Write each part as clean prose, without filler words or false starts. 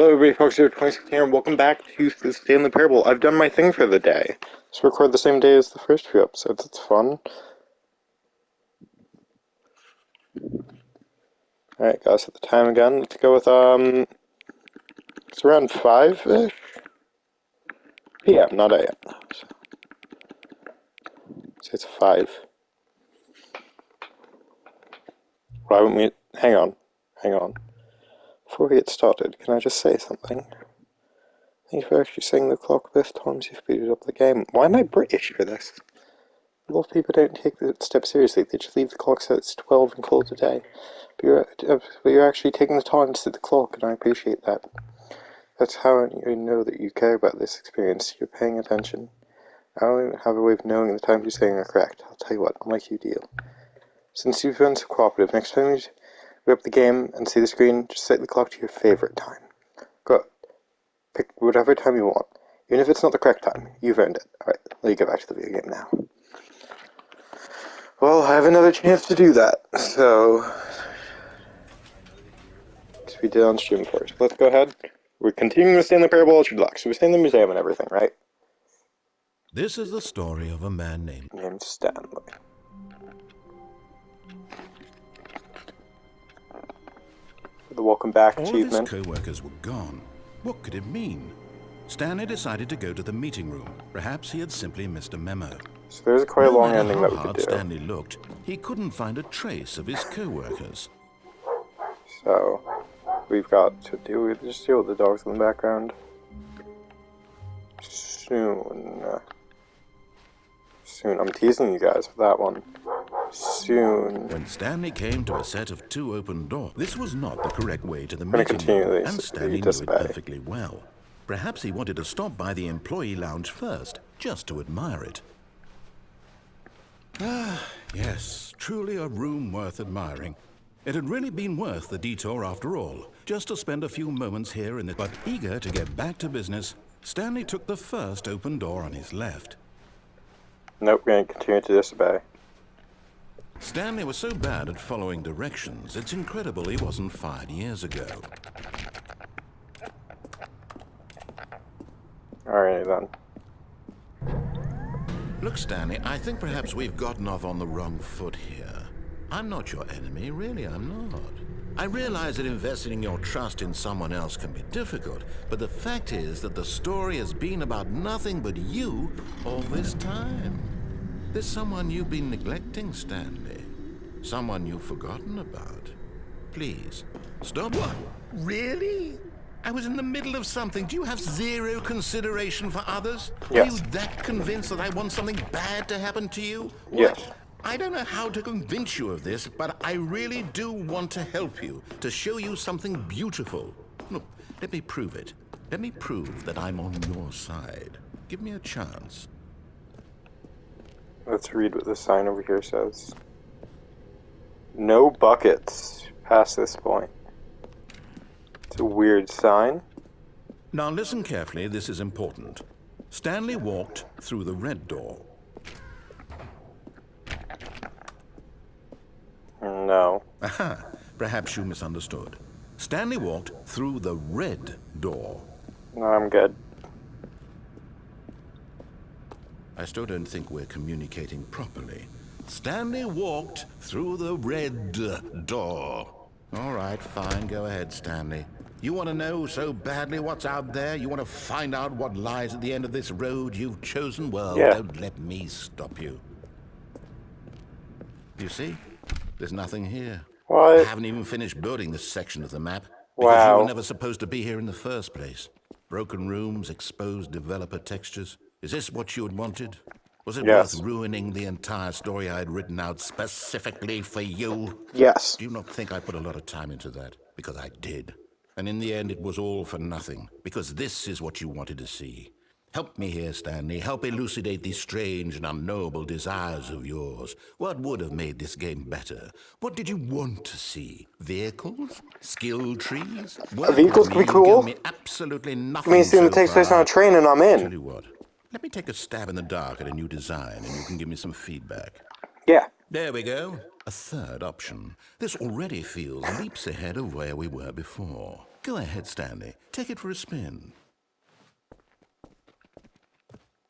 Hello everybody, Foxy here, 26 here, and welcome back to the Stanley Parable. I've done my thing for the day. Let's record the same day as the first few episodes, it's fun. Alright guys, set the time again. Let's go with, it's around 5-ish? PM, not AM. So, say it's 5. Why wouldn't we, hang on. Before we get started, can I just say something? Thank you for actually saying the clock both times you speeded up the game. Why am I British for this? A lot of people don't take the step seriously. They just leave the clock so it's 12 and call it a day. But you're actually taking the time to set the clock, and I appreciate that. That's how you know that you care about this experience. You're paying attention. I don't even have a way of knowing the times you're saying are correct. I'll tell you what, I'll make you a deal. Since you've been so cooperative, next time you up the game and see the screen, just set the clock to your favorite time. Go. Pick whatever time you want. Even if it's not the correct time, you've earned it. Alright, let me get back to the video game now. Well, I have another chance to do that, so we did on stream first. Let's go ahead. We're continuing with Stanley Parable Deluxe. We're staying in the museum and everything, right? This is the story of a man named Stanley. The welcome back achievement. All of his co-workers were gone. What could it mean? Stanley decided to go to the meeting room. Perhaps he had simply missed a memo. So there's quite a long ending that we could do. Stanley looked, he couldn't find a trace of his co-workers. So we've got to deal with the dogs in the background. Soon. I'm teasing you guys with that one. Soon. When Stanley came to a set of 2 open doors, this was not the correct way to the meeting room, and Stanley knew it perfectly well. Perhaps he wanted to stop by the employee lounge first, just to admire it. Ah, yes, truly a room worth admiring. It had really been worth the detour after all, just to spend a few moments here in the... But eager to get back to business, Stanley took the first open door on his left. Nope, we're going to continue to disobey. Stanley was so bad at following directions, it's incredible he wasn't fired years ago. Alright then. Look, Stanley, I think perhaps we've gotten off on the wrong foot here. I'm not your enemy, really, I'm not. I realize that investing your trust in someone else can be difficult, but the fact is that the story has been about nothing but you all this time. There's someone you've been neglecting, Stanley. Someone you've forgotten about. Please, stop. What? Really? I was in the middle of something. Do you have zero consideration for others? Yes. Are you that convinced that I want something bad to happen to you? Yes. What? I don't know how to convince you of this, but I really do want to help you, to show you something beautiful. Look, let me prove it. Let me prove that I'm on your side. Give me a chance. Let's read what the sign over here says. No buckets past this point. It's a weird sign. Now listen carefully, this is important. Stanley walked through the red door. No. Aha, perhaps you misunderstood. Stanley walked through the red door. No, I'm good. I still don't think we're communicating properly. Stanley walked through the red door. All right, fine, go ahead, Stanley. You want to know so badly what's out there? You want to find out what lies at the end of this road you've chosen? Well, yeah. Don't let me stop you. You see? There's nothing here. What? I haven't even finished building this section of the map. Because Wow. you were never supposed to be here in the first place. Broken rooms, exposed developer textures. Is this what you had wanted? Was it Yes. worth ruining the entire story I had written out specifically for you? Yes. Do you not think I put a lot of time into that? Because I did. And in the end, it was all for nothing. Because this is what you wanted to see. Help me here, Stanley. Help elucidate these strange and unknowable desires of yours. What would have made this game better? What did you want to see? Vehicles? Skill trees? Vehicles could be cool. Give me absolutely nothing. Give me a scene that takes place on a train and I'm in. Tell you what. Let me take a stab in the dark at a new design, and you can give me some feedback. Yeah. There we go. A third option. This already feels leaps ahead of where we were before. Go ahead, Stanley. Take it for a spin.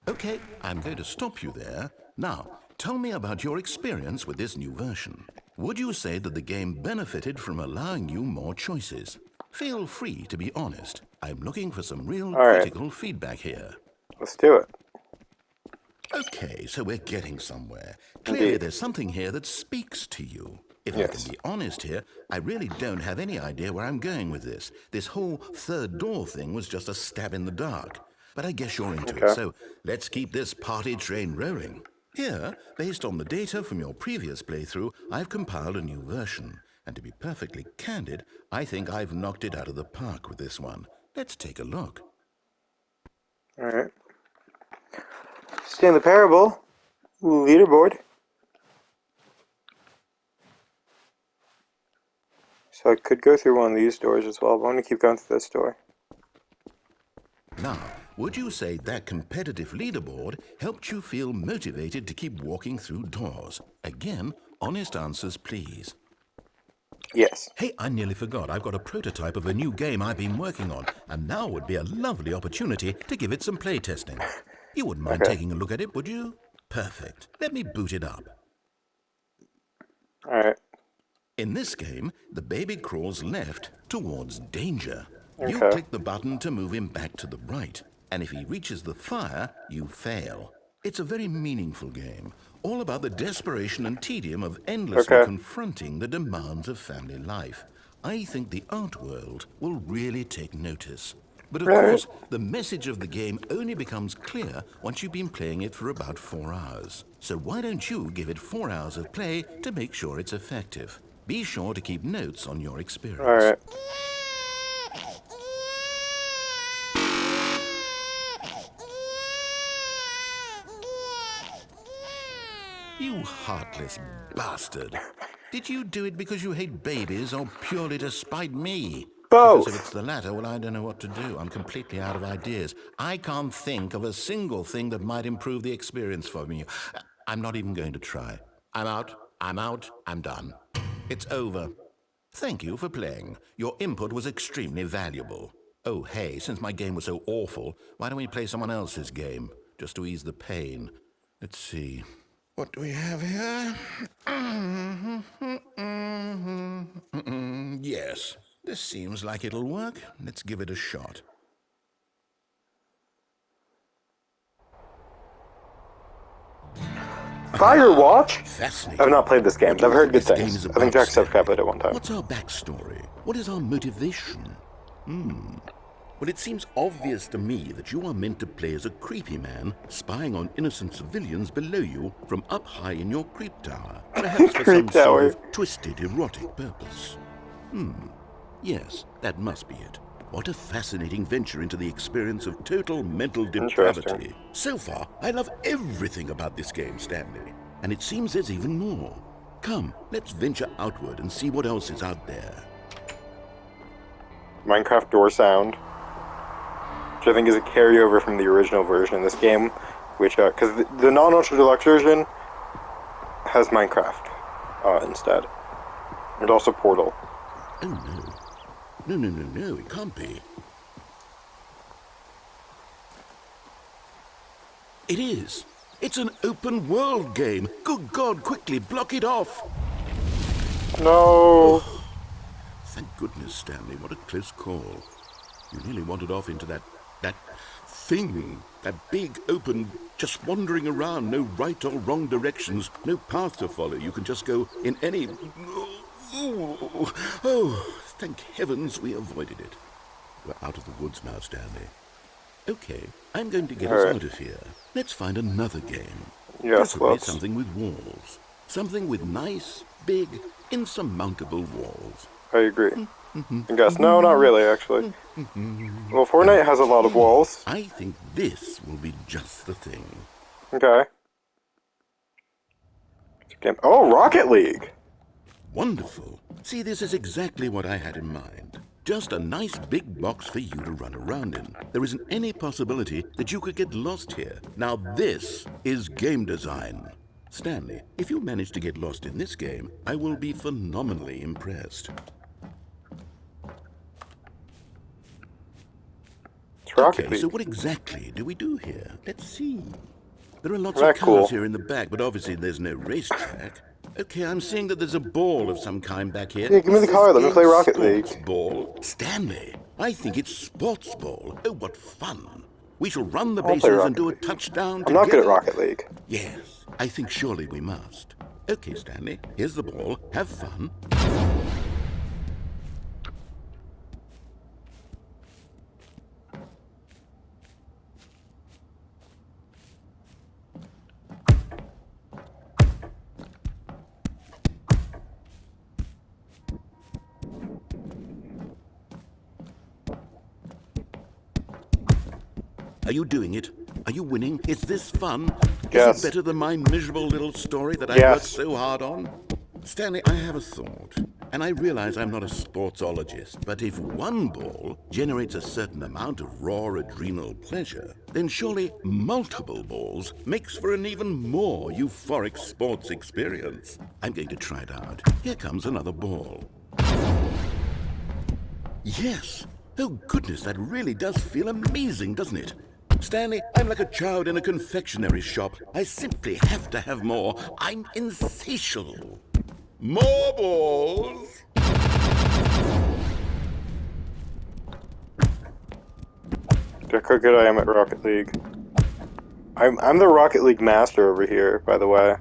Okay, I'm going to stop you there. Now, tell me about your experience with this new version. Would you say that the game benefited from allowing you more choices? Feel free to be honest. I'm looking for some real critical feedback here. Let's do it. Okay, so we're getting somewhere. Clearly there's something here that speaks to you. If I can be honest here, I really don't have any idea where I'm going with this. This whole third door thing was just a stab in the dark. But I guess you're into it, so let's keep this party train rolling. Here, based on the data from your previous playthrough, I've compiled a new version. And to be perfectly candid, I think I've knocked it out of the park with this one. Let's take a look. Alright. Stanley Parable. Leaderboard. So I could go through one of these doors as well, but I'm going to keep going through this door. Now, would you say that competitive leaderboard helped you feel motivated to keep walking through doors? Again, honest answers, please. Yes. Hey, I nearly forgot. I've got a prototype of a new game I've been working on, and now would be a lovely opportunity to give it some play testing. You wouldn't mind taking a look at it, would you? Perfect. Let me boot it up. Alright. In this game, the baby crawls left towards danger. You Okay. click the button to move him back to the right, and if he reaches the fire, you fail. It's a very meaningful game, all about the desperation and tedium of endlessly confronting the demands of family life. I think the art world will really take notice. But of course, the message of the game only becomes clear once you've been playing it for about 4 hours. So why don't you give it 4 hours of play to make sure it's effective? Be sure to keep notes on your experience. Alright. You heartless bastard. Did you do it because you hate babies or purely to spite me? Both. Because if it's the latter, well, I don't know what to do. I'm completely out of ideas. I can't think of a single thing that might improve the experience for me. I'm not even going to try. I'm out. I'm done. It's over. Thank you for playing. Your input was extremely valuable. Oh, hey, since my game was so awful, why don't we play someone else's game? Just to ease the pain. Let's see. What do we have here? Yes, this seems like it'll work. Let's give it a shot. Firewatch? Fascinating. I've not played this game, but I've heard good This game things. is I think about, Jacksepticeye played it one time. What's our backstory? What is our motivation? Well, it seems obvious to me that you are meant to play as a creepy man spying on innocent civilians below you from up high in your creep tower, perhaps for some sort of twisted erotic purpose. Yes, that must be it. What a fascinating venture into the experience of total mental depravity. So far, I love everything about this game, Stanley. And it seems there's even more. Come, let's venture outward and see what else is out there. Minecraft door sound, which I think is a carryover from the original version in this game, which, because the non-Ultra Deluxe version has Minecraft instead. And also Portal. Oh, no. No, it can't be. It is. It's an open world game. Good God, quickly block it off. No. Oh, thank goodness, Stanley. What a close call. You nearly wandered off into that thing. That big, open, just wandering around. No right or wrong directions. No path to follow. You can just go in any... Oh, thank heavens we avoided it. We're out of the woods now, Stanley. Okay, I'm going to get us out of here. Let's find another game. Yes, Preferably something with walls. Something with nice, big, insurmountable walls. I agree. I guess. No, not really, actually. Well, Fortnite has a lot of walls. I think this will be just the thing. Okay. Oh, Rocket League! Wonderful. See, this is exactly what I had in mind. Just a nice big box for you to run around in. There isn't any possibility that you could get lost here. Now this is game design. Stanley, if you manage to get lost in this game, I will be phenomenally impressed. It's Rocket Okay, so League. what exactly do we do here? Let's see. There are lots Isn't of that cars cool? here in the back, but obviously there's no racetrack. Okay, I'm seeing that there's a ball of some kind back here. Yeah, give me Is the this car. Let me game play Rocket League. sports ball? Stanley, I think it's sports ball. Oh, what fun. We shall run the I'll play bases and Rocket do a League. touchdown I'm not good at together. Rocket League. Yes, I think surely we must. Okay, Stanley, here's the ball. Have fun. Are you doing it? Are you winning? Is this fun? Is it Yes. better than my miserable little story that I Yes. worked so hard on? Stanley, I have a thought. And I realize I'm not a sportsologist, but if one ball generates a certain amount of raw adrenal pleasure, then surely multiple balls makes for an even more euphoric sports experience. I'm going to try it out. Here comes another ball. Yes! Oh goodness, that really does feel amazing, doesn't it? Stanley, I'm like a child in a confectionery shop. I simply have to have more. I'm insatiable. More balls! Look how good I am at Rocket League. I'm the Rocket League master over here, by the way.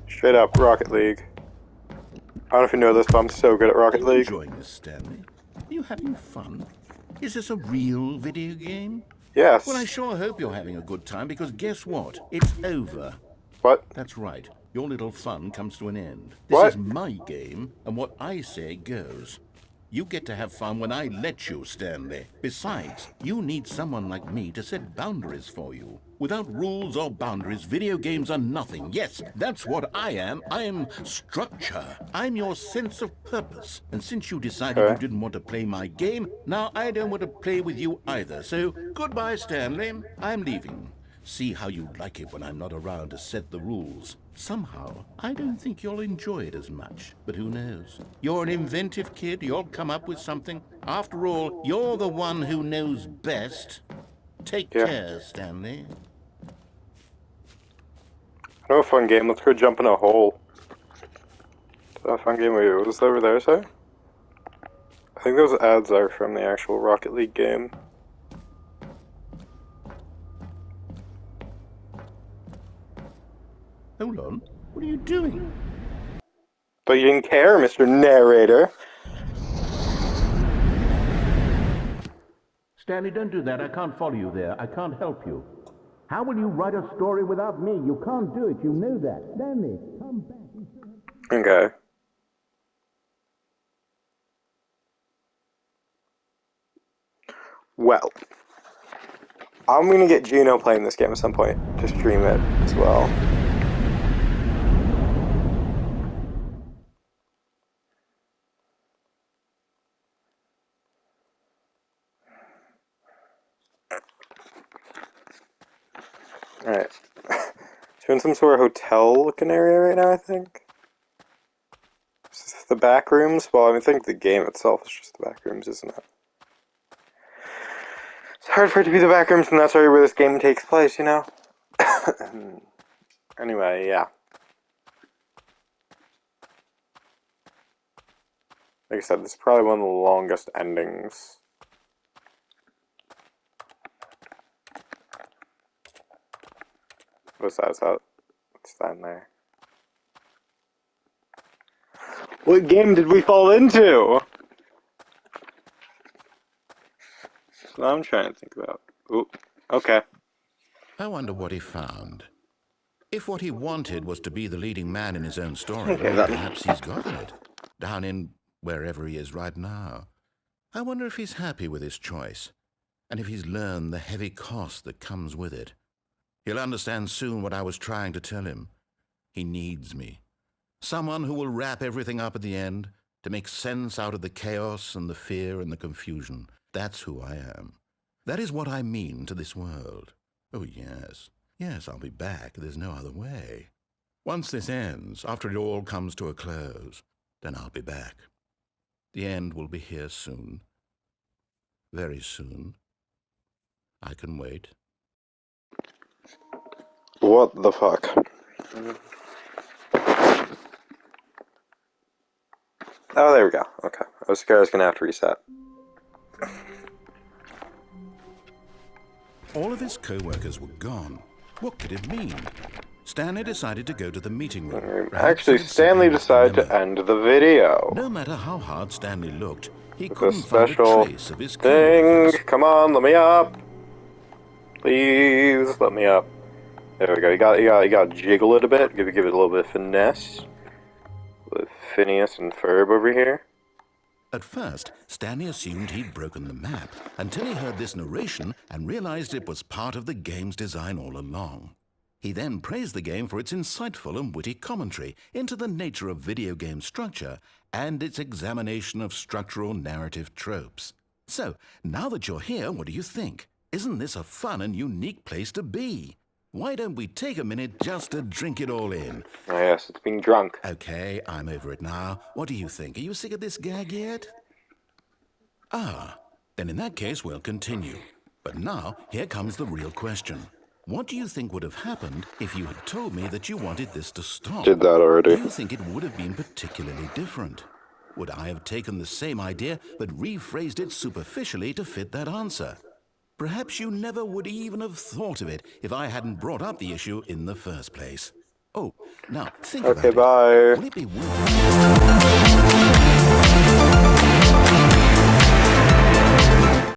Straight up Rocket League. I don't know if you know this, but I'm so good at Are Rocket you League. enjoying this, Stanley? Are you having fun? Is this a real video game? Yes. Well, I sure hope you're having a good time, because guess what? It's over. What? That's right. Your little fun comes to an end. This What? is my game, and what I say goes. You get to have fun when I let you, Stanley. Besides, you need someone like me to set boundaries for you. Without rules or boundaries, video games are nothing. Yes, that's what I am. I'm structure. I'm your sense of purpose. And since you decided you Okay. didn't want to play my game, now I don't want to play with you either. So, goodbye, Stanley. I'm leaving. See how you like it when I'm not around to set the rules. Somehow, I don't think you'll enjoy it as much. But who knows? You're an inventive kid. You'll come up with something. After all, you're the one who knows best. Take Yeah. care, Stanley. I know a fun game. Let's go jump in a hole. Is that a fun game? Wait, what was over there, say? I think those ads are from the actual Rocket League game. Hold on. What are you doing? But you didn't care, Mr. Narrator. Stanley, don't do that. I can't follow you there. I can't help you. How will you write a story without me? You can't do it. You know that. Stanley, come back. Okay. Well, I'm gonna get Gino playing this game at some point to stream it as well. Alright. Doing some sort of hotel looking area right now, I think. Is this the back rooms? Well, I think the game itself is just the back rooms, isn't it? It's hard for it to be the back rooms, and that's where this game takes place, you know? Anyway, yeah. Like I said, this is probably one of the longest endings. What's that? Is that? What's that in there? What game did we fall into? That's what I'm trying to think about. Ooh, okay. I wonder what he found. If what he wanted was to be the leading man in his own story, Okay, well, that- perhaps he's gotten it. Down in wherever he is right now. I wonder if he's happy with his choice, and if he's learned the heavy cost that comes with it. He'll understand soon what I was trying to tell him. He needs me. Someone who will wrap everything up at the end, to make sense out of the chaos and the fear and the confusion. That's who I am. That is what I mean to this world. Oh, yes. Yes, I'll be back. There's no other way. Once this ends, after it all comes to a close, then I'll be back. The end will be here soon. Very soon. I can wait. What the fuck? Oh, there we go. Okay. I was scared I was gonna have to reset. All of his co-workers were gone. What could it mean? Stanley decided to go to the meeting room. Actually, Stanley decided to end the video. No matter how hard Stanley looked, he with couldn't a find a special trace of his thing. co-workers. Come on, let me up. Please, let me up. There we go. You got to jiggle it a bit. Give it a little bit of finesse. With Phineas and Ferb over here. At first, Stanley assumed he'd broken the map until he heard this narration and realized it was part of the game's design all along. He then praised the game for its insightful and witty commentary into the nature of video game structure and its examination of structural narrative tropes. So, now that you're here, what do you think? Isn't this a fun and unique place to be? Why don't we take a minute just to drink it all in? Oh yes, it's being drunk. Okay, I'm over it now. What do you think? Are you sick of this gag yet? Ah, then in that case we'll continue. But now, here comes the real question. What do you think would have happened if you had told me that you wanted this to stop? Did that already. Do you think it would have been particularly different? Would I have taken the same idea but rephrased it superficially to fit that answer? Perhaps you never would even have thought of it if I hadn't brought up the issue in the first place. Oh, now think about it. Okay, bye. Would it be worth